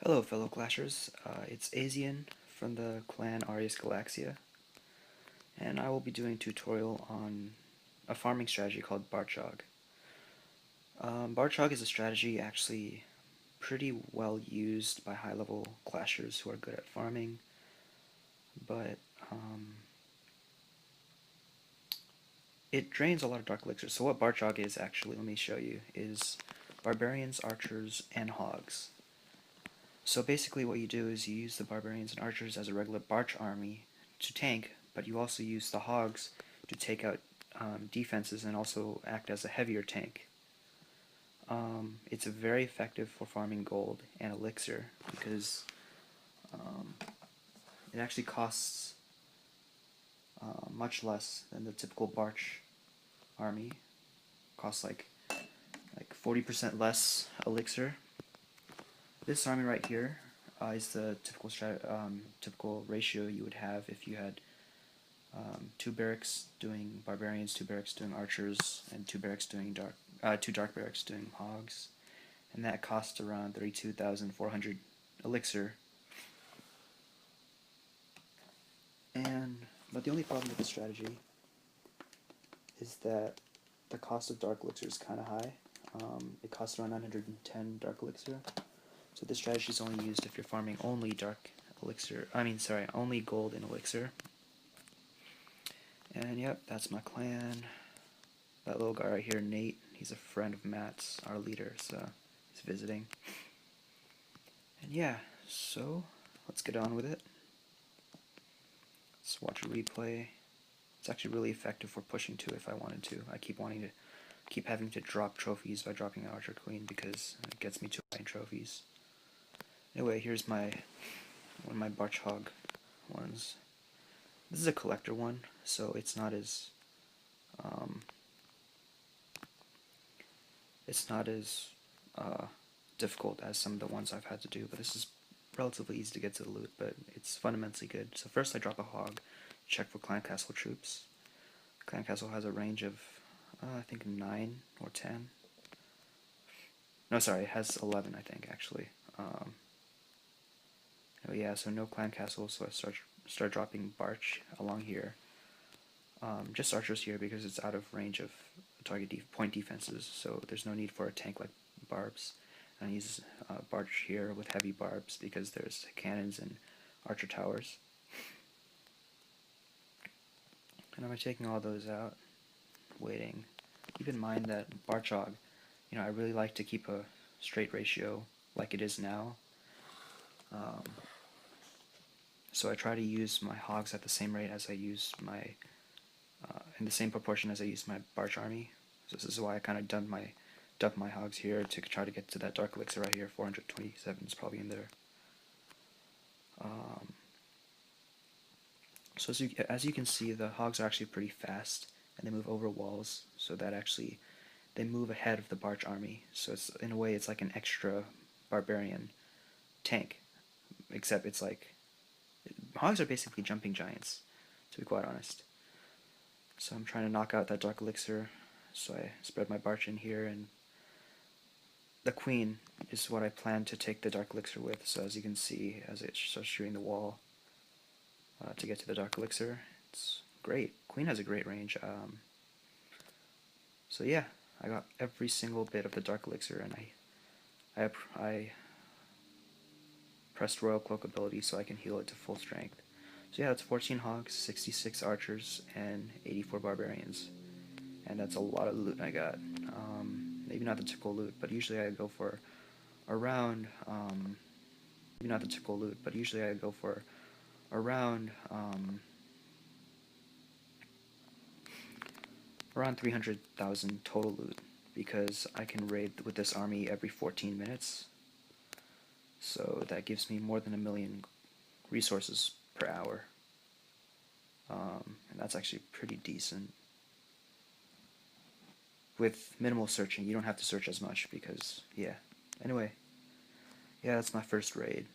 Hello, fellow Clashers. It's Asian from the clan Arius Galaxia, and I will be doing a tutorial on a farming strategy called Barchog. Barchog is a strategy actually pretty well used by high-level Clashers who are good at farming, but it drains a lot of Dark Elixirs. So what Barchog is actually, let me show you, is Barbarians, Archers, and Hogs. So basically what you do is you use the Barbarians and Archers as a regular Barch army to tank, but you also use the Hogs to take out defenses and also act as a heavier tank. It's very effective for farming gold and elixir because it actually costs much less than the typical Barch army. It costs like 40% less elixir. This army right here is the typical ratio you would have if you had two barracks doing barbarians, two barracks doing archers, and two dark barracks doing hogs, and that costs around 32,400 elixir. But the only problem with this strategy is that the cost of dark elixir is kind of high. It costs around 910 dark elixir. So this strategy is only used if you're farming only only gold and elixir. And yep, that's my clan. That little guy right here, Nate, he's a friend of Matt's, our leader, so he's visiting. And yeah, so let's get on with it. Let's watch a replay. It's actually really effective for pushing 2 if I wanted to. I keep having to drop trophies by dropping Archer Queen because it gets me 2 high trophies. Anyway, here's one of my Barchog ones. This is a collector one, so it's not as difficult as some of the ones I've had to do, but this is relatively easy to get to the loot, but it's fundamentally good. So first I drop a hog, check for Clan Castle troops. Clan Castle has a range of, I think 9 or 10. No, sorry, it has 11, I think, actually. Oh yeah, so no Clan Castle, so I start dropping Barch along here. Just archers here because it's out of range of target point defenses, so there's no need for a tank like Barbs. And I use Barch here with heavy Barbs because there's cannons and archer towers. And I'm taking all those out, waiting. Keep in mind that Barchog, I really like to keep a straight ratio like it is now. So I try to use my hogs at the same rate as I use my, in the same proportion as I use my Barch army. So this is why I kind of dump my hogs here to try to get to that dark elixir right here. 427 is probably in there. So as you can see, the hogs are actually pretty fast, and they move over walls, so that actually they move ahead of the Barch army. So it's in a way it's like an extra barbarian tank, except it's like hogs are basically jumping giants, to be quite honest. So I'm trying to knock out that dark elixir, so I spread my Barch in here, and the queen is what I plan to take the dark elixir with. So as you can see, as it starts shooting the wall to get to the dark elixir, it's great. Queen has a great range. So yeah, I got every single bit of the dark elixir, and I pressed Royal Cloak ability so I can heal it to full strength. So yeah, that's 14 hogs, 66 archers, and 84 barbarians. And that's a lot of loot I got. Maybe not the typical loot, but usually I go for around, maybe not the typical loot, but usually I go for around, around 300,000 total loot, because I can raid with this army every 14 minutes. So that gives me more than 1,000,000 resources per hour. And that's actually pretty decent. With minimal searching, you don't have to search as much because, yeah. Anyway, yeah, that's my first raid.